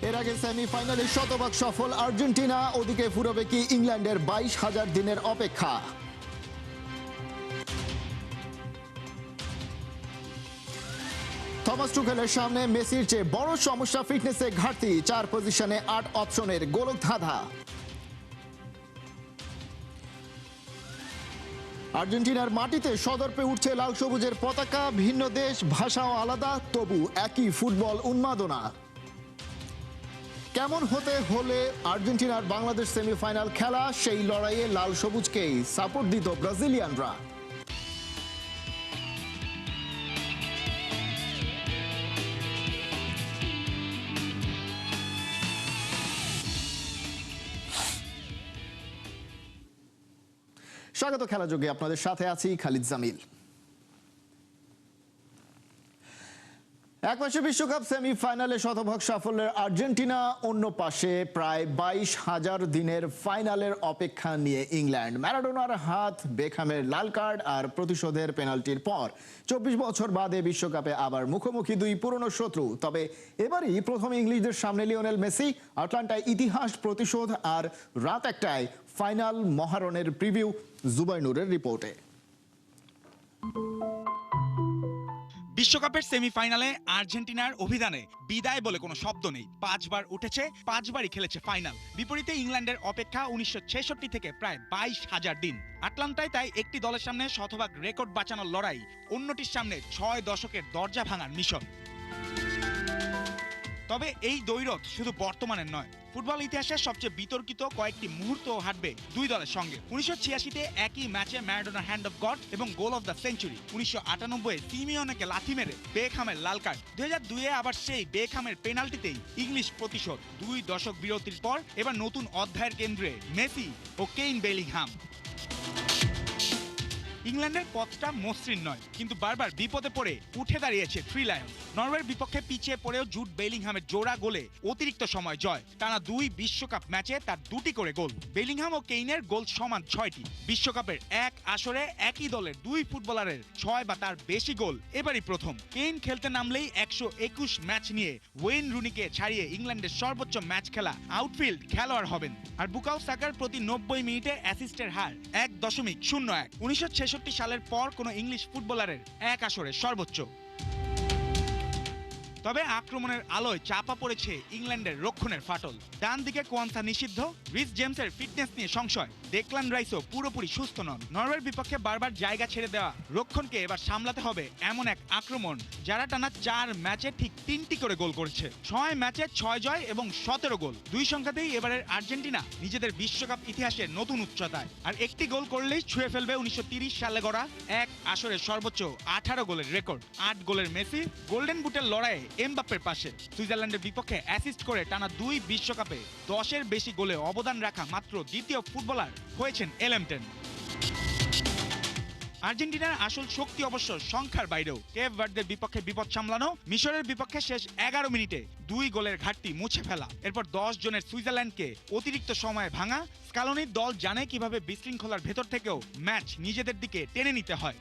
এর আগে সেমিফাইনালে শতভাগ সফল আর্জেন্টিনা, ওদিকে ফুরবে কি ইংল্যান্ডের 22,000 দিনের অপেক্ষা। থমাস টুখেলের সামনে মেসির চেয়ে বড় সমস্যা ফিটনেসে ঘাটতি, 4 পজিশনে 8 অপশনের গোলক ধাঁধা। আর্জেন্টিনার মাটিতে সদর্পে উঠছে লাল সবুজের পতাকা, ভিন্ন দেশ ভাষাও আলাদা, তবু একই ফুটবল উন্মাদনা। কেমন হতে হলে আর্জেন্টিনার বাংলাদেশ সেমিফাইনাল খেলা, সেই লড়াইয়ে লাল সবুজকেই সাপোর্ট দিত ব্রাজিলিয়ানরা। স্বাগত খেলাযোগে, আপনাদের সাথে আছি খালিদ জামিল। একমাসে বিশ্বকাপ সেমিফাইনালে শতভাগ সাফল্যের আর্জেন্টিনা, অন্য পাশে প্রায় 22,000 দিনের ফাইনালের অপেক্ষা নিয়ে ইংল্যান্ড। ম্যারাডোনার হাত, বেকহামের লাল কার্ড আর প্রতিশোধের পেনাল্টির পর 24 বছর বাদে বিশ্বকাপে আবার মুখোমুখি দুই পুরনো শত্রু। তবে এবারই প্রথম ইংলিশদের সামনে লিওনেল মেসি। আটলান্টায় ইতিহাস, প্রতিশোধ আর রাত একটায় ফাইনাল মহারণের প্রিভিউ জুবাইনুরের রিপোর্টে। বিশ্বকাপের সেমিফাইনালে আর্জেন্টিনার অভিধানে বিদায় বলে কোনো শব্দ নেই। 5 বার উঠেছে, 5 বারই খেলেছে ফাইনাল। বিপরীতে ইংল্যান্ডের অপেক্ষা 1966 থেকে প্রায় 22,000 দিন। আটলান্টায় তাই একটি দলের সামনে শতভাগ রেকর্ড বাঁচানোর লড়াই, অন্যটির সামনে 6 দশকের দরজা ভাঙার মিশন। তবে এই দ্বৈরথ শুধু বর্তমানের নয়, ফুটবল ইতিহাসের সবচেয়ে বিতর্কিত কয়েকটি মুহূর্ত হাঁটবে দুই দলের সঙ্গে। 1986-তে একই ম্যাচে ম্যারাডোনার হ্যান্ড অফ গড এবং গোল অফ দ্য সেঞ্চুরি। 1998-এ সিমিওনেকে লাথি মেরে বেকহামের লাল কার্ড। 2002-এ আবার সেই বেকহামের পেনাল্টিতেই ইংলিশ প্রতিশোধ। 2 দশক বিরতির পর এবার নতুন অধ্যায়ের কেন্দ্রে মেসি ও কেইন বেলিংহাম। ইংল্যান্ডের পথটা মসৃণ নয়, কিন্তু বারবার বিপদে পড়ে উঠে দাঁড়িয়েছে থ্রি লায়ন্স। নরওয়ের বিপক্ষে পিছিয়ে পড়েও জুড বেলিংহামের জোড়া গোলে অতিরিক্ত সময় জয়। টানা 2 বিশ্বকাপ ম্যাচে তার 2টি করে গোল। বেলিংহাম ও কেইনের গোল সমান 6টি। বিশ্বকাপের এক আসরে একই দলের 2 ফুটবলারের 6 বা তার বেশি গোল এবারই প্রথম। কেইন খেলতে নামলেই 121 ম্যাচ নিয়ে ওয়েন রুনিকে ছাড়িয়ে ইংল্যান্ডের সর্বোচ্চ ম্যাচ খেলা আউটফিল্ড খেলোয়াড় হবেন। আর বুকাও সাকার প্রতি 90 মিনিটে অ্যাসিস্টের হার 1.01। 1966 সালের পর কোনো ইংলিশ ফুটবলারের এক আসরে সর্বোচ্চ। তবে আক্রমণের আলোয় চাপা পড়েছে ইংল্যান্ডের রক্ষণের ফাটল। ডান দিকে কোয়ান্সা নিষিদ্ধ, রিস জেমসের ফিটনেস নিয়ে সংশয়, ডেকলান রাইসও পুরোপুরি সুস্থ নন। নরওয়ের বিপক্ষে বারবার জায়গা ছেড়ে দেওয়া রক্ষণকে এবার সামলাতে হবে এমন এক আক্রমণ যারা টানা 4 ম্যাচে ঠিক 3টি করে গোল করেছে। 6 ম্যাচে 6 জয় এবং 17 গোল। 2 সংখ্যাতেই এবারের আর্জেন্টিনা নিজেদের বিশ্বকাপ ইতিহাসের নতুন উচ্চতায়। আর একটি গোল করলেই ছুঁয়ে ফেলবে 1930 সালে গড়া এক আসরের সর্বোচ্চ 18 গোলের রেকর্ড। 8 গোলের মেসি গোল্ডেন বুটের লড়াইয়ে এমবাপ্পের পাশে। সুইজারল্যান্ডের বিপক্ষে অ্যাসিস্ট করে টানা 2 বিশ্বকাপে 10-এর বেশি গোলে অবদান রাখা মাত্র দ্বিতীয় ফুটবলার হয়েছেন এলেমটেন। আর্জেন্টিনার আসল শক্তি অবশ্য সংখ্যার বাইরেও। কেপ ভার্দের বিপক্ষে বিপদ সামলানো, মিশরের বিপক্ষে শেষ 11 মিনিটে 2 গোলের ঘাটতি মুছে ফেলা, এরপর 10 জনের সুইজারল্যান্ডকে অতিরিক্ত সময়ে ভাঙা। স্কালোনির দল জানে কিভাবে বিশৃঙ্খলার ভেতর থেকেও ম্যাচ নিজেদের দিকে টেনে নিতে হয়।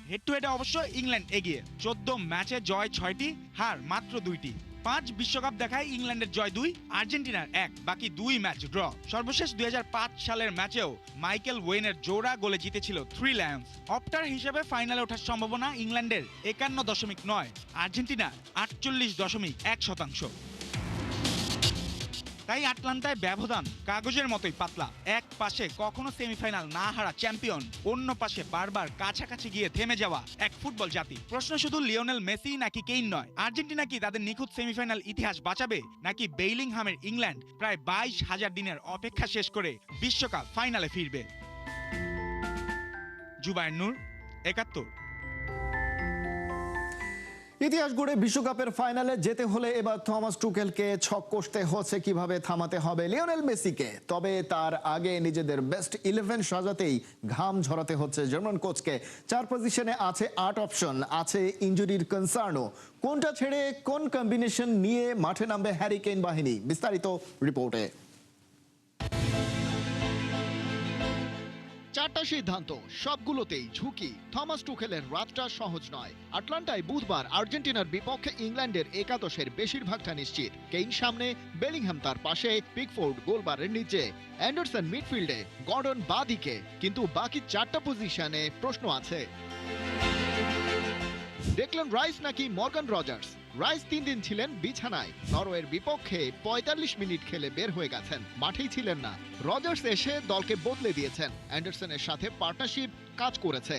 হেড টু হেডে অবশ্য ইংল্যান্ড এগিয়ে। 14 ম্যাচে জয় 6টি, হার মাত্র 2টি। 5 বিশ্বকাপ দেখায় ইংল্যান্ডের জয় 2, আর্জেন্টিনার 1, বাকি 2 ম্যাচ ড্র। সর্বশেষ 2005 সালের ম্যাচেও মাইকেল ওয়েনের জোড়া গোলে জিতেছিল থ্রি লায়ন্স। অপটার হিসেবে ফাইনালে ওঠার সম্ভাবনা ইংল্যান্ডের 51.9, আর্জেন্টিনার 48.1%। তাই আটলান্টায় ব্যবধান কাগজের মতোই পাতলা। এক পাশে কখনো সেমিফাইনাল না হারা চ্যাম্পিয়ন, অন্য পাশে বারবার কাছাকাছি গিয়ে থেমে যাওয়া এক ফুটবল জাতি। প্রশ্ন শুধু লিওনেল মেসি নাকি কেইন নয়, আর্জেন্টিনা কি তাদের নিখুঁত সেমিফাইনাল ইতিহাস বাঁচাবে, নাকি বেলিংহামের ইংল্যান্ড প্রায় 22,000 দিনের অপেক্ষা শেষ করে বিশ্বকাপ ফাইনালে ফিরবে? জুবাইনুর, 71। ইতিহাস গড়ে বিশ্বকাপের ফাইনালে যেতে হলে এবার থমাস টুকেলকে ছক কষতে হচ্ছে কিভাবে থামাতে হবে লিওনেল মেসিকে। তবে তার আগে নিজেদের বেস্ট 11 সাজাতেই ঘাম ঝরাতে হচ্ছে জার্মান কোচকে। 4 পজিশনে আছে 8 অপশন, আছে ইনজুরির কনসার্নও। কোনটা ছেড়ে কোন কম্বিনেশন নিয়ে মাঠে নামবে হ্যারি কেইন বাহিনী, বিস্তারিত রিপোর্টে। 4টা সিদ্ধান্ত, সবগুলোতেই ঝুঁকি। থমাস টুখেলের রাতটা সহজ নয়। আটলান্টায় বুধবার আর্জেন্টিনার বিপক্ষে ইংল্যান্ডের একাদশের বেশিরভাগটা নিশ্চিত। কেইন সামনে, বেলিংহাম তার পাশে, পিকফোর্ড গোলবারের নিচে, অ্যান্ডারসন মিডফিল্ডে, গর্ডন বাঁদিকে। কিন্তু বাকি 4টা পজিশনে প্রশ্ন আছে। ডেকলান রাইস নাকি মর্গান রজার্স? রাইস 3 দিন ছিলেন বিছানায়। নরওয়ের বিপক্ষে 45 মিনিট খেলে বের হয়ে গেছেন, মাঠেই ছিলেন না। রজার্স এসে দলকে বদলে দিয়েছেন, অ্যান্ডারসনের সাথে পার্টনারশিপ কাজ করেছে।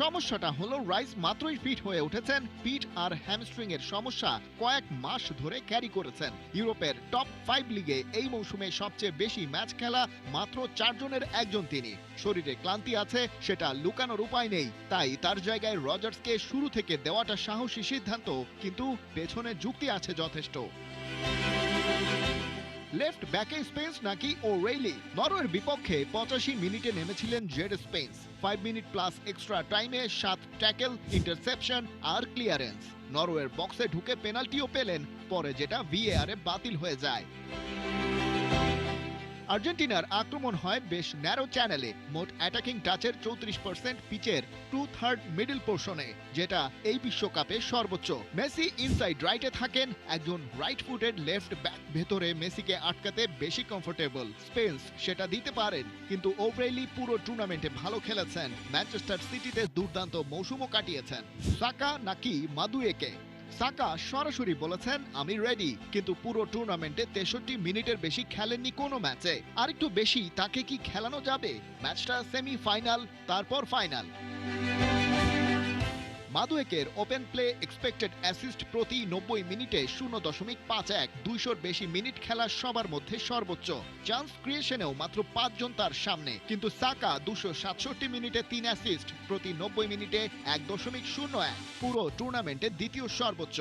সমস্যাটা হলো রাইস মাত্রই ফিট হয়ে উঠেছেন। পিঠ আর হ্যামস্ট্রিং এর সমস্যা কয়েক মাস ধরে ক্যারি করেছেন। ইউরোপের টপ 5 লিগে এই মৌসুমে সবচেয়ে বেশি ম্যাচ খেলা মাত্র 4 জনের একজন তিনি। শরীরে ক্লান্তি আছে, সেটা লুকানোর উপায় নেই। তাই তার জায়গায় রজার্সকে শুরু থেকে দেওয়াটা সাহসী সিদ্ধান্ত, কিন্তু পেছনে যুক্তি আছে যথেষ্ট। লেফট ব্যাকে স্পেন্স নাকি ও'রেইলি? নরওয়ের বিপক্ষে 85 মিনিটে নেমেছিলেন Z Spence. 5 minute plus extra টাইমে 7 ট্যাকেল, ইন্টারসেপশন আর ক্লিয়ারেন্স। নরওয়ের বক্সে ঢুকে পেনাল্টিও পেলেন, পরে যেটা ভিএআর এ বাতিল হয়ে যায়। আর্জেন্টিনার আক্রমণ হয় বেশ ন্যারো চ্যানেলে। মোট অ্যাটাকিং টাচের 34% পিচের 2/3 মিডল পোর্শনে, যেটা এই বিশ্বকাপে সর্বোচ্চ। মেসি ইনসাইড রাইটে থাকেন, একজন রাইট ফুটেড লেফট ব্যাক ভেতরে মেসিকে আটকাতে বেশি কমফোর্টেবল। স্পেন্স সেটা দিতে পারেন, কিন্তু ও'রেইলি পুরো টুর্নামেন্টে ভালো খেলেছেন। ম্যানচেস্টার সিটিতে দুর্দান্ত মৌসুমও কাটিয়েছেন। সাকা নাকি মাদুয়েকে? সাকা সরাসরি বলেছেন আমি রেডি, কিন্তু পুরো টুর্নামেন্টে 63 মিনিটের বেশি খেলেননি কোনো ম্যাচে। আরেকটু বেশি তাকে কি খেলানো যাবে? ম্যাচটা সেমিফাইনাল, তারপর ফাইনাল। মাদুয়েকের ওপেন প্লে এক্সপেক্টেড অ্যাসিস্ট প্রতি 90 মিনিটে 0.51, 200-র বেশি মিনিট খেলা সবার মধ্যে সর্বোচ্চ। চান্স ক্রিয়েশনেও মাত্র 5 জন তার সামনে, কিন্তু সাকা 267 মিনিটে 3 অ্যাসিস্ট, প্রতি 90 মিনিটে 1.01, পুরো টুর্নামেন্টে দ্বিতীয় সর্বোচ্চ।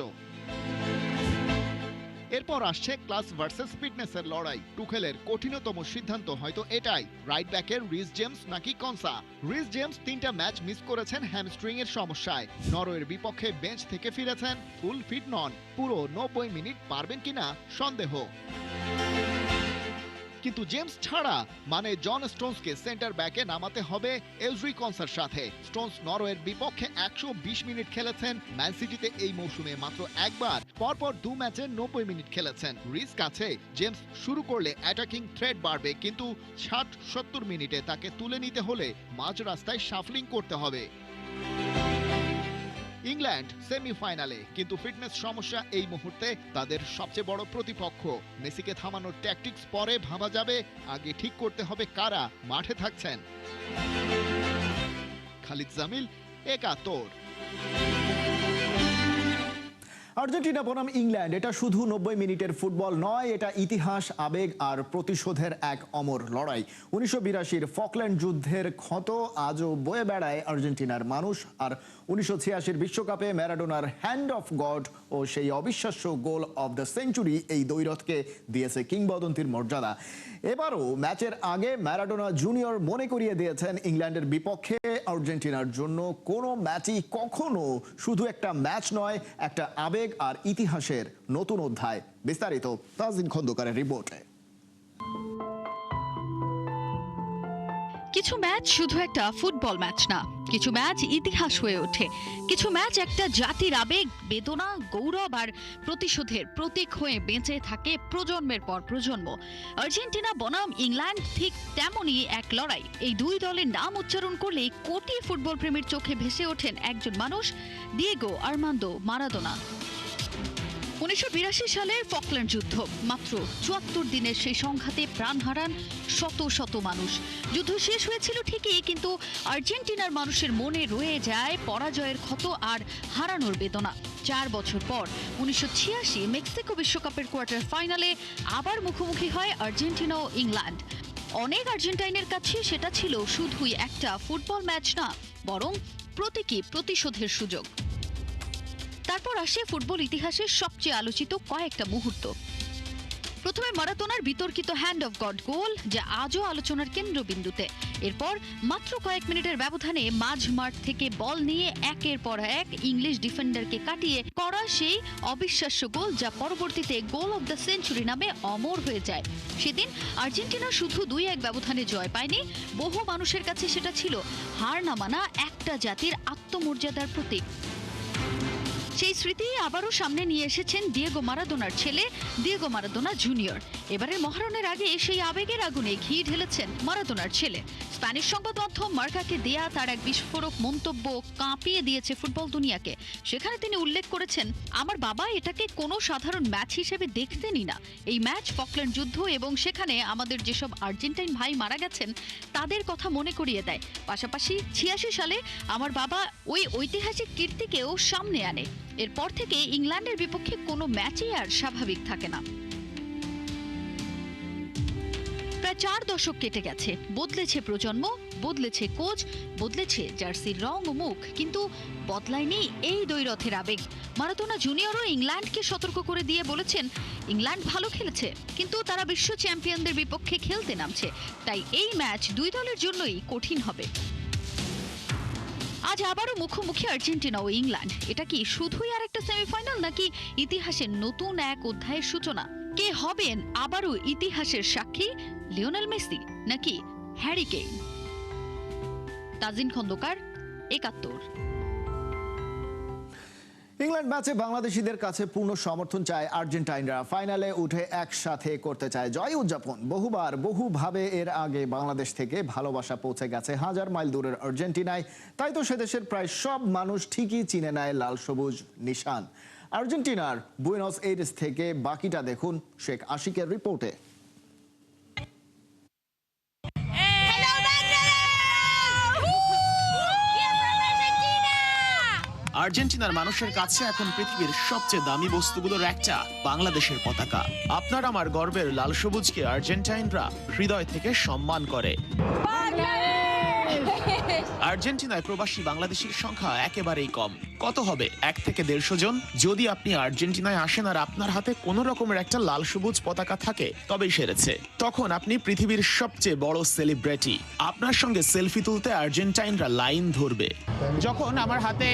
এরপর আসছে ক্লাস ভার্সেস ফিটনেসের লড়াই। টুখেলের কঠিনতম সিদ্ধান্ত হয়তো এটাই, রাইট ব্যাকের রিস জেমস নাকি কনসা। রিস জেমস 3টা ম্যাচ মিস করেছেন হ্যামস্ট্রিং এর সমস্যায়। নরওয়ের বিপক্ষে বেঞ্চ থেকে ফিরেছেন, ফুল ফিট নন। পুরো 90 মিনিট পারবেন কিনা সন্দেহ। কিন্তু জেমস ছাড়া মানে জন স্টোনসকে সেন্টার ব্যাকে নামাতে হবে এলড্রি কনসার সাথে। স্টোনস নরওয়ের বিপক্ষে 120 মিনিট খেলেছেন। ম্যান সিটিতে এই মৌসুমে মাত্র একবার, পরপর 2 ম্যাচে 90 মিনিট খেলেছেন। রিস্ক আছে, জেমস শুরু করলে অ্যাটাকিং থ্রেড বাড়বে, কিন্তু 60-70 মিনিটে তাকে তুলে নিতে হলে মাঝ রাস্তায় শাফলিং করতে হবে। ইংল্যান্ড সেমিফাইনালে, কিন্তু ফিটনেস সমস্যা এই মুহূর্তে তাদের সবচেয়ে বড় প্রতিপক্ষ। মেসিকে থামানোর ট্যাকটিক্স পরে ভাবা যাবে, আগে ঠিক করতে হবে কারা মাঠে থাকছেন। খালিদ জামিল, একাত্তর। আর্জেন্টিনা বনাম ইংল্যান্ড, এটা শুধু 90 মিনিটের ফুটবল নয়, এটা ইতিহাস, আবেগ আর প্রতিশোধের এক অমর লড়াই। 1982-র ফকল্যান্ড যুদ্ধের ক্ষত আজও বয়ে বেড়ায় আর্জেন্টিনার মানুষ। আর 1986-র বিশ্বকাপে ম্যারাডোনার হ্যান্ড অফ গড ও সেই অবিশ্বাস্য গোল অফ দ্য সেঞ্চুরি এই দ্বৈরথকে দিয়েছে কিংবদন্তির মর্যাদা। এবারও ম্যাচের আগে ম্যারাডোনা জুনিয়র মনে করিয়ে দিয়েছেন, ইংল্যান্ডের বিপক্ষে আর্জেন্টিনার জন্য কোনো ম্যাচই কখনো শুধু একটা ম্যাচ নয়, একটা আবেগ আর ইতিহাসের নতুন অধ্যায়। বিস্তারিত তাজিন খন্দকারের রিপোর্টে। কিছু ম্যাচ শুধু একটা ফুটবল ম্যাচ না, কিছু ম্যাচ ইতিহাস হয়ে ওঠে। কিছু ম্যাচ একটা জাতির আবেগ, বেদনা, গৌরব আর প্রতিশোধের প্রতীক হয়ে বেঁচে থাকে প্রজন্মের পর প্রজন্ম। আর্জেন্টিনা বনাম ইংল্যান্ড ঠিক তেমনই এক লড়াই। এই দুই দলের নাম উচ্চারণ করলে কোটি ফুটবল প্রেমীর চোখে ভেসে ওঠেন একজন মানুষ, দিয়েগো আর্মান্দো মারাদোনা। 1982 সালের ফকল্যান্ড যুদ্ধ, মাত্র 74 দিনের সেই সংঘাতে প্রাণ হারান শত শত মানুষ। যুদ্ধ শেষ হয়েছিল ঠিকই, কিন্তু আর্জেন্টিনার মানুষের মনে রয়ে যায় পরাজয়ের ক্ষত আর হারানোর বেদনা। 4 বছর পর 1986 মেক্সিকো বিশ্বকাপের কোয়ার্টার ফাইনালে আবার মুখোমুখি হয় আর্জেন্টিনা ও ইংল্যান্ড। অনেক আর্জেন্টাইনের কাছে সেটা ছিল শুধুই একটা ফুটবল ম্যাচ না, বরং প্রতীকী প্রতিশোধের সুযোগ। তারপর আসে ফুটবল ইতিহাসের সবচেয়ে আলোচিত কয়েকটা মুহূর্ত। প্রথমে মারাদোনার বিতর্কিত হ্যান্ড অফ গড গোল, যা আজও আলোচনার কেন্দ্রবিন্দুতে। এরপর মাত্র কয়েক মিনিটের ব্যবধানে মাঝ মাঠ থেকে বল নিয়ে একের পর এক ইংলিশ ডিফেন্ডারকে কাটিয়ে করা সেই অবিশ্বাস্য গোল, যা পরবর্তীতে গোল অব দ্য সেঞ্চুরি নামে অমর হয়ে যায়। সেদিন আর্জেন্টিনা শুধু 2-1 ব্যবধানে জয় পায়নি, বহু মানুষের কাছে সেটা ছিল হার না মানা একটা জাতির আত্মমর্যাদার প্রতীক। সেই স্মৃতি আবারও সামনে নিয়ে এসেছেন ডিয়েগো মারাদোনার ছেলে ডিয়েগো মারাদোনা জুনিয়র। এবারের মহারণের আগে সেই আবেগের আগুনে ঘি ঢেলেছেন মারাদোনার ছেলে। স্প্যানিশ সংবাদ মাধ্যম মার্কাকে দেয়া তার এক বিস্ফোরক মন্তব্য কাঁপিয়ে দিয়েছে ফুটবল দুনিয়াকে। সেখানে তিনি উল্লেখ করেছেন, আমার বাবা এটাকে কোনো সাধারণ ম্যাচ হিসেবে দেখতেনই না। এই ম্যাচ ফকল্যান্ড যুদ্ধ এবং সেখানে আমাদের যেসব আর্জেন্টাইন ভাই মারা গেছেন তাদের কথা মনে করিয়ে দেয়। পাশাপাশি 86 সালে আমার বাবা ওই ঐতিহাসিক কীর্তিকেও সামনে আনে। এরপর থেকে ইংল্যান্ডের বিপক্ষে কোনো ম্যাচই আর স্বাভাবিক থাকে না। প্রায় 4 দশক কেটে গেছে, বদলেছে প্রজন্ম, বদলেছে কোচ, বদলেছে জার্সির রং ও মুখ, কিন্তু বদলায়নি এই দ্বৈরথের আবেগ। মারাদোনা জুনিয়রও ইংল্যান্ডকে সতর্ক করে দিয়ে বলেছেন, ইংল্যান্ড ভালো খেলেছে, কিন্তু তারা বিশ্ব চ্যাম্পিয়নদের বিপক্ষে খেলতে নামছে, তাই এই ম্যাচ দুই দলের জন্যই কঠিন হবে। আজ আবারও মুখোমুখি আর্জেন্টিনা ও ইংল্যান্ড। এটা কি শুধুই আর একটা সেমিফাইনাল, নাকি ইতিহাসের নতুন এক অধ্যায়ের সূচনা? কে হবেন আবারও ইতিহাসের সাক্ষী, লিওনেল মেসি নাকি Harry Kane? Tajin Khandakar, ৭১। England ম্যাচে বাংলাদেশিদের কাছে পূর্ণ সমর্থন চায় আর্জেন্টাইনরা। ফাইনালে উঠে একসাথে করতে চায় জয় উদযাপন। বহুবার বহুভাবে এর আগে বাংলাদেশ থেকে ভালোবাসা পৌঁছে গেছে হাজার মাইল দূরের আর্জেন্টিনায়। তাই তো সেদেশের প্রায় সব মানুষ ঠিকই চিনে নেয় লাল সবুজ নিশান। আর্জেন্টিনার বুয়েনোস এইরেস থেকে বাকিটা দেখুন শেখ আশিকের রিপোর্টে। আর্জেন্টিনার মানুষের কাছে এখন পৃথিবীর সবচেয়ে দামি বস্তুগুলোর একটা বাংলাদেশের পতাকা। আপনার আমার গর্বের লাল সবুজকে আর্জেন্টাইনরা হৃদয় থেকে সম্মান করে। আর্জেন্টিনায় প্রবাসী বাংলাদেশির সংখ্যা একেবারেই কম। কত হবে? 1 থেকে 150 জন। যদি আপনি আর্জেন্টিনায় আসেন আর আপনার হাতে কোনো রকমের একটা লাল সবুজ পতাকা থাকে, তবেই সেরেছে। তখন আপনি পৃথিবীর সবচেয়ে বড় সেলিব্রিটি। আপনার সঙ্গে সেলফি তুলতে আর্জেন্টাইনরা লাইন ধরবে। যখন আমার হাতে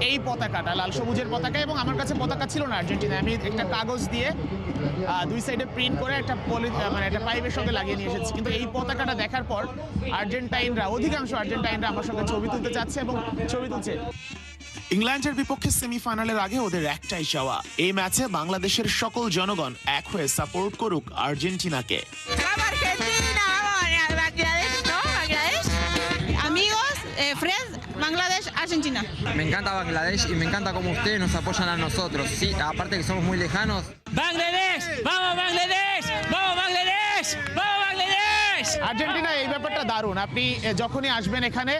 এই পতাকাটা, লাল সবুজের পতাকা, এবং আমার কাছে পতাকা ছিল না আর্জেন্টিনায়, আমি একটা কাগজ দিয়ে 2 সাইডে প্রিন্ট করে একটা একটা পাইপের সঙ্গে লাগিয়ে নিয়ে এসেছি। কিন্তু এই পতাকাটা দেখার পর অধিকাংশ আর্জেন্টাইনরা আমার সঙ্গে ছবি তুলতে চাচ্ছে এবং ছবি তুলছে। ইংল্যান্ডের বিপক্ষে সেমিফাইনালের আগে ওদের একটাই চাওয়া, এই ম্যাচে বাংলাদেশের সকল জনগণ এক হয়ে সাপোর্ট করুক আর্জেন্টিনাকে। Bangladesh, Argentina. Me encanta Bangladesh y me encanta cómo ustedes nos apoyan a nosotros. Sí, aparte que somos muy lejanos. Bangladesh, vamos Bangladesh, vamos Bangladesh, vamos Bangladesh. Argentina এই ব্যাপারটা দারুণ। আপনি যখনই আসবেন এখানে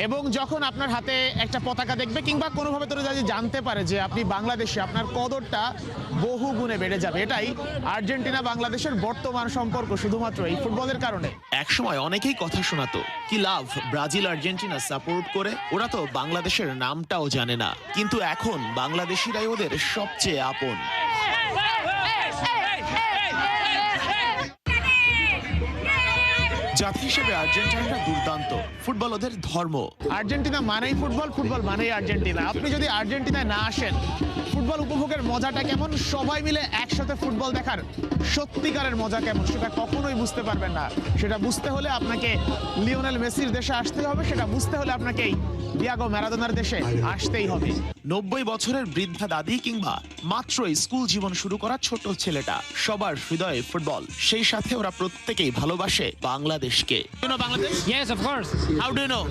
এবং যখন আপনার হাতে একটা পতাকা দেখবে কিংবা কোনোভাবে তোরা যদি জানতে পারে যে আপনি বাংলাদেশি, আপনার কদরটা বহু গুণে বেড়ে যাবে। এটাই আর্জেন্টিনা বাংলাদেশের বর্তমান সম্পর্ক, শুধুমাত্র এই ফুটবলের কারণে। একসময় অনেকেই কথা শোনাতো, কি লাভ ব্রাজিল আর্জেন্টিনা সাপোর্ট করে, ওরা তো বাংলাদেশের নামটাও জানে না। কিন্তু এখন বাংলাদেশিরাই ওদের সবচেয়ে আপন। জাতি হিসেবে আর্জেন্টিনারা দুর্দান্ত, ফুটবল ওদের ধর্ম। আর্জেন্টিনা মানেই ফুটবল, ফুটবল মানেই আর্জেন্টিনা। আপনি যদি আর্জেন্টিনায় না আসেন, ফুটবল উপভোগের মজাটা কেমন, সবাই মিলে একসাথে ফুটবল দেখার সত্যিকারের মজা কেমন, সেটা কখনোই বুঝতে পারবেন না। সেটা বুঝতে হলে আপনাকে লিওনেল মেসির দেশে আসতে হবে, সেটা বুঝতে হলে আপনাকে ডিয়েগো ম্যারাডোনার দেশে আসতেই হবে। 90 বছরের বৃদ্ধা দাদি কিংবা মাত্র স্কুল জীবন শুরু করা ছোট ছেলেটা, সবার হৃদয়ে ফুটবল। সেই সাথে ওরা প্রত্যেকেই ভালোবাসে বাংলাদেশকে। You know Bangladesh? Yes, of course. How do you know?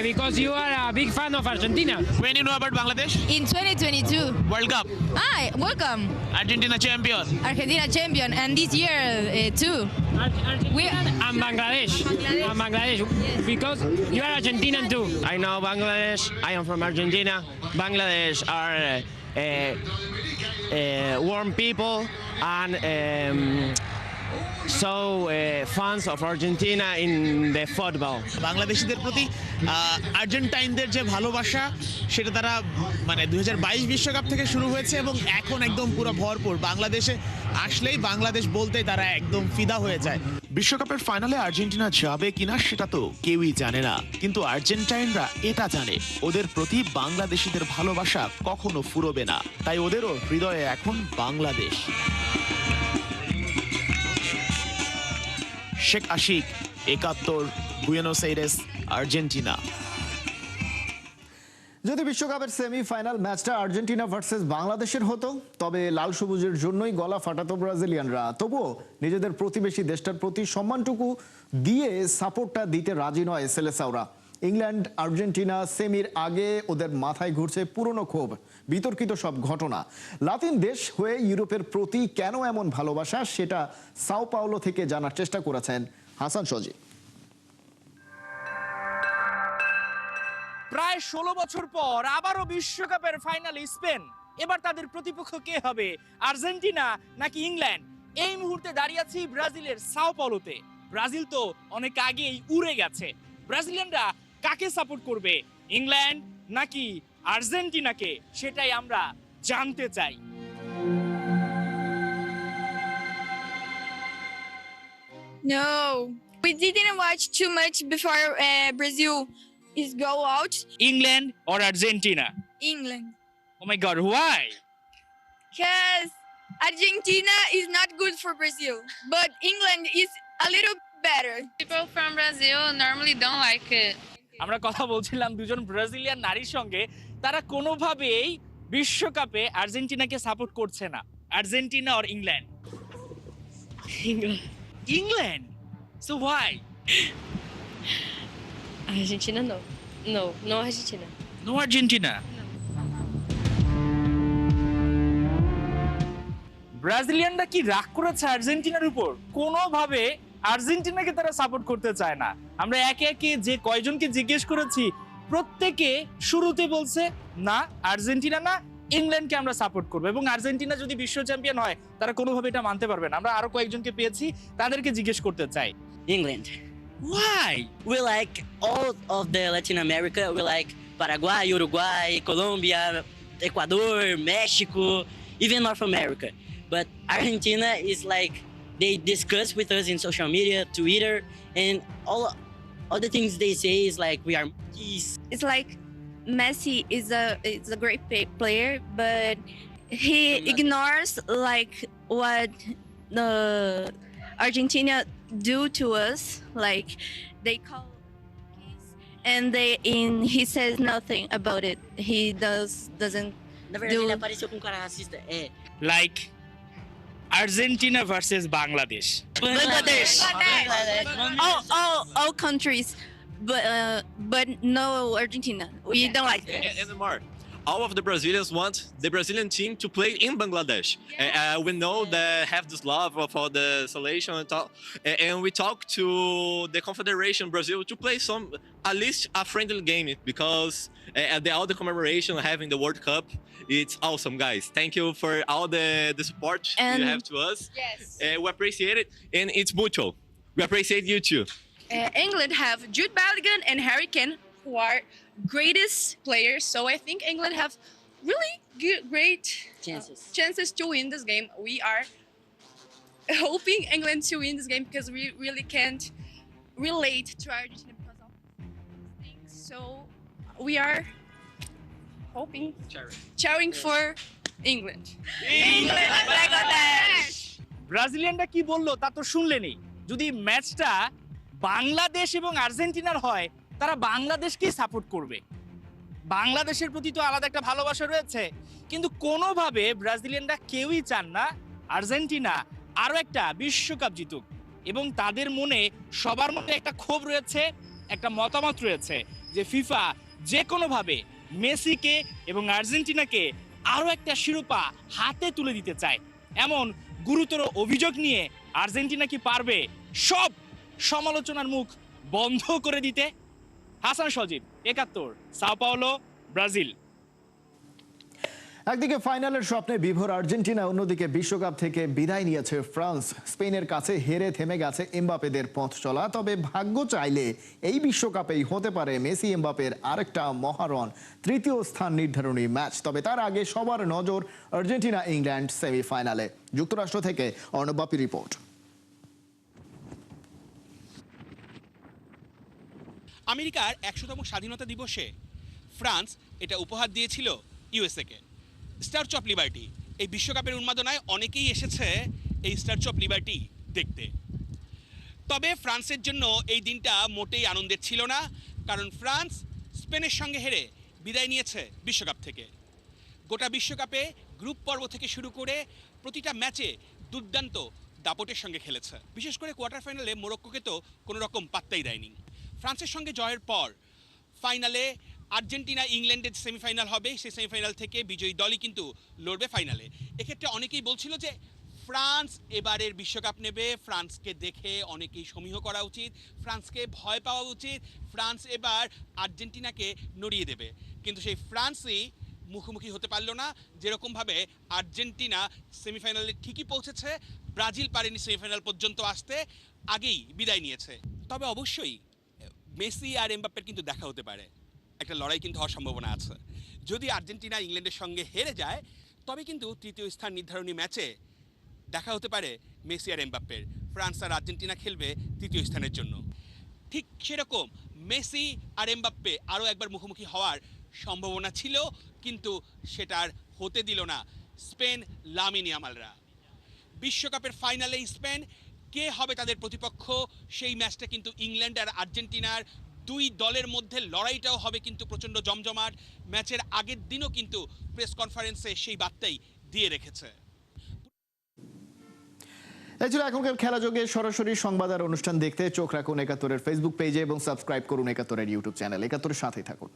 Because you are a big fan of Argentina. When you know about Bangladesh? In 2022. World Cup. Hi, welcome. Argentina champion. Argentina champion, and this year too. And Bangladesh. And Bangladesh. Because you are Argentinian too. I know Bangladesh. I am from Argentina. Bangladesh are warm people and fans of Argentina in the football. বাংলাদেশিদের প্রতি আর্জেন্টাইনদের যে ভালোবাসা সেটা তারা মানে 2022 বিশ্বকাপ থেকে শুরু হয়েছে এবং এখন একদম পুরো ভরপুর। বাংলাদেশে আসলেই বাংলাদেশ বলতেই তারা একদম ফিদা হয়ে যায়। বিশ্বকাপের ফাইনালে আর্জেন্টিনা যাবে কিনা সেটা তো কেউই জানে না, কিন্তু আর্জেন্টাইনরা এটা জানে ওদের প্রতি বাংলাদেশিদের ভালোবাসা কখনো ফুরোবে না, তাই ওদেরও হৃদয়ে এখন Bangladesh. Sheikh Ashik, 71, Buenos Aires, Argentina. যদি বিশ্বকাপের সেমিফাইনাল ম্যাচটা আর্জেন্টিনা ভার্সেস বাংলাদেশের হতো, তবে লাল সবুজের জন্যই গলা ফাটাতো ব্রাজিলিয়ানরা। তবুও নিজেদের প্রতিবেশী দেশটার প্রতি সম্মানটুকু দিয়ে সাপোর্টটা দিতে রাজি নয় সেলেসাওরা। ইংল্যান্ড আর্জেন্টিনা সেমির আগে ওদের মাথায় ঘুরছে পুরনো ক্ষোভ, বিতর্কিত সব ঘটনা। লাতিন দেশ হয়ে ইউরোপের প্রতি কেন এমন ভালোবাসা, সেটা সাও পাওলো থেকে জানার চেষ্টা করেছেন হাসান সজীব। প্রায় 16 বছর পর আবারও বিশ্বকাপের ফাইনালে স্পেন। এবার তাদের প্রতিপক্ষ কে হবে, আর্জেন্টিনা নাকি ইংল্যান্ড? এই মুহূর্তে দাঁড়িয়ে আছি ব্রাজিলের সাও পাওলোতে। ব্রাজিল তো অনেক আগেই উড়ে গেছে। ব্রাজিলিয়ানরা কাকে সাপোর্ট করবে, ইংল্যান্ড নাকি আর্জেন্টিনাকে, সেটাই আমরা জানতে চাই। No, we didn't watch too much before Brazil is go out. England or Argentina? England. Oh my God, why? Because Argentina is not good for Brazil, but England is a little better. People from Brazil normally don't like it. আমরা কথা বলছিলাম দুজন Brazilian নারীর সঙ্গে, তারা কোনোভাবেই বিশ্বকাপে আর্জেন্টিনাকে সাপোর্ট করছে না। Argentina or England? England? So why? Argentina no. No Argentina. No Argentina. ব্রাজিলিয়ানরা কি রাগ করেছে আর্জেন্টিনার উপর? কোনোভাবে আর্জেন্টিনাকে তারা সাপোর্ট করতে চায় না। আমরা একে একে যে কয়জনকে জিজ্ঞেস করেছি, প্রত্যেকে শুরুতে বলছে না আর্জেন্টিনা না, ইংল্যান্ডকে আমরা সাপোর্ট করবো। এবং আর্জেন্টিনা যদি বিশ্ব চ্যাম্পিয়ন হয় তারা কোনোভাবে এটা মানতে পারবে না। আমরা আরো কয়েকজনকে পেয়েছি, তাদেরকে জিজ্ঞেস করতে চাই। England. Why? We like all of the Latin America. We like Paraguay, Uruguay, Colombia, Ecuador, Mexico, even North America. But Argentina is like, they discuss with us in social media, Twitter, and all the things they say is like we are monkeys. It's like Messi is a great player, but he ignores like what the Argentina do to us. Like they call and he says nothing about it. He doesn't Na verdade, ele apareceu com cara racista. Like Argentina versus Bangladesh. Bangladesh. All countries, but no Argentina. We don't like it. And more, all of the Brazilians want the Brazilian team to play in Bangladesh. We know they have this love for the selection and talk, and we talk to the Confederation Brazil to play at least a friendly game, because all the commemoration having the World Cup, it's awesome, guys. Thank you for all the support you have to us. Yes. We appreciate it, and it's mutual. We appreciate you too. England have Jude Bellingham and Harry Kane, who are greatest players. So I think England have really great chances to win this game. We are hoping England to win this game because we really can't relate to Argentina because of things. So we are hoping, cheering for England. England, Bangladesh. ব্রাজিলিয়ানরা কি বললো তা তো শুনলেনি। যদি ম্যাচটা বাংলাদেশ এবং আর্জেন্টিনার হয়, তারা বাংলাদেশকেই সাপোর্ট করবে। বাংলাদেশের প্রতি তো আলাদা একটা ভালোবাসা রয়েছে, কিন্তু কোনোভাবে ব্রাজিলিয়ানরা কেউই চান না আর্জেন্টিনা আরো একটা বিশ্বকাপ জিতুক। এবং তাদের মনে, সবার মনে একটা ক্ষোভ রয়েছে, একটা মতামত রয়েছে যে ফিফা যে কোনোভাবে মেসিকে এবং আর্জেন্টিনাকে আরো একটা শিরোপা হাতে তুলে দিতে চায়। এমন গুরুতর অভিযোগ নিয়ে আর্জেন্টিনা কি পারবে সব সমালোচনার মুখ বন্ধ করে দিতে? হাসান সজীব, 71, সাও পাওলো, ব্রাজিল। একদিকে ফাইনালের স্বপ্নে বিভোর আর্জেন্টিনা, অন্যদিকে বিশ্বকাপ থেকে বিদায় নিয়েছে ফ্রান্স। স্পেনের কাছে হেরে থেমে গেছে এমবাপেদের পথ চলা। তবে ভাগ্য চাইলে এই বিশ্বকাপেই হতে পারে মেসি এমবাপের আরেকটা মহারণ, তৃতীয় স্থান নির্ধারণী ম্যাচ। তবে তার আগে সবার নজর আর্জেন্টিনা ইংল্যান্ড সেমিফাইনালে। যুক্তরাষ্ট্র থেকে অর্ণব বাপির রিপোর্ট। আমেরিকার ১০০তম স্বাধীনতা দিবসে ফ্রান্স এটা উপহার দিয়েছিল ইউএসএকে, স্ট্যাচু অফ লিবার্টি। এই বিশ্বকাপের উন্মাদনায় অনেকেই এসেছে এই স্ট্যাচু অফ লিবার্টি দেখতে। তবে ফ্রান্সের জন্য এই দিনটা মোটেই আনন্দের ছিল না, কারণ ফ্রান্স স্পেনের সঙ্গে হেরে বিদায় নিয়েছে বিশ্বকাপ থেকে। গোটা বিশ্বকাপে গ্রুপ পর্ব থেকে শুরু করে প্রতিটা ম্যাচে দুর্দান্ত দাপটের সঙ্গে খেলেছে। বিশেষ করে কোয়ার্টার ফাইনালে মোরক্কোকে তো কোনো রকম পাত্তাই দেয়নি। ফ্রান্সের সঙ্গে জয়ের পর ফাইনালে আর্জেন্টিনা ইংল্যান্ডের সেমিফাইনাল হবে, সেই সেমিফাইনাল থেকে বিজয়ী দলই কিন্তু লড়বে ফাইনালে। এক্ষেত্রে অনেকেই বলছিল যে ফ্রান্স এবারের বিশ্বকাপ নেবে, ফ্রান্সকে দেখে অনেকেই সমীহ করা উচিত, ফ্রান্সকে ভয় পাওয়া উচিত, ফ্রান্স এবার আর্জেন্টিনাকে নড়িয়ে দেবে। কিন্তু সেই ফ্রান্সই মুখোমুখি হতে পারল না। যেরকমভাবে আর্জেন্টিনা সেমিফাইনালে ঠিকই পৌঁছেছে, ব্রাজিল পারেনি সেমিফাইনাল পর্যন্ত আসতে, আগেই বিদায় নিয়েছে। তবে অবশ্যই মেসি আর এমবাপ্পের কিন্তু দেখা হতে পারে, একটা লড়াই কিন্তু হওয়ার সম্ভাবনা আছে। যদি আর্জেন্টিনা ইংল্যান্ডের সঙ্গে হেরে যায়, তবে কিন্তু তৃতীয় স্থান নির্ধারণী ম্যাচে দেখা হতে পারে মেসি আর এমবাপ্পের। ফ্রান্স আর আর্জেন্টিনা খেলবে তৃতীয় স্থানের জন্য। ঠিক সেরকম মেসি আর এমবাপ্পে আরও একবার মুখোমুখি হওয়ার সম্ভাবনা ছিল, কিন্তু সেটার হতে দিল না স্পেন লামিন ইয়ামালরা। বিশ্বকাপের ফাইনালে স্পেন কে হবে তাদের প্রতিপক্ষ, সেই ম্যাচটা কিন্তু ইংল্যান্ড আর আর্জেন্টিনার দুই দলের মধ্যে লড়াইটাও হবে কিন্তু প্রচণ্ড জমজমাট। ম্যাচের আগের দিনও কিন্তু প্রেস কনফারেন্সে সেই বার্তাই দিয়ে রেখেছে। এই ছিল এখনকার খেলাযোগে। সরাসরি সংবাদ আর অনুষ্ঠান দেখতে চোখ রাখুন একাত্তরের ফেসবুক পেজে এবং সাবস্ক্রাইব করুন একাত্তরের ইউটিউব চ্যানেল। একাত্তরের সাথেই থাকুন।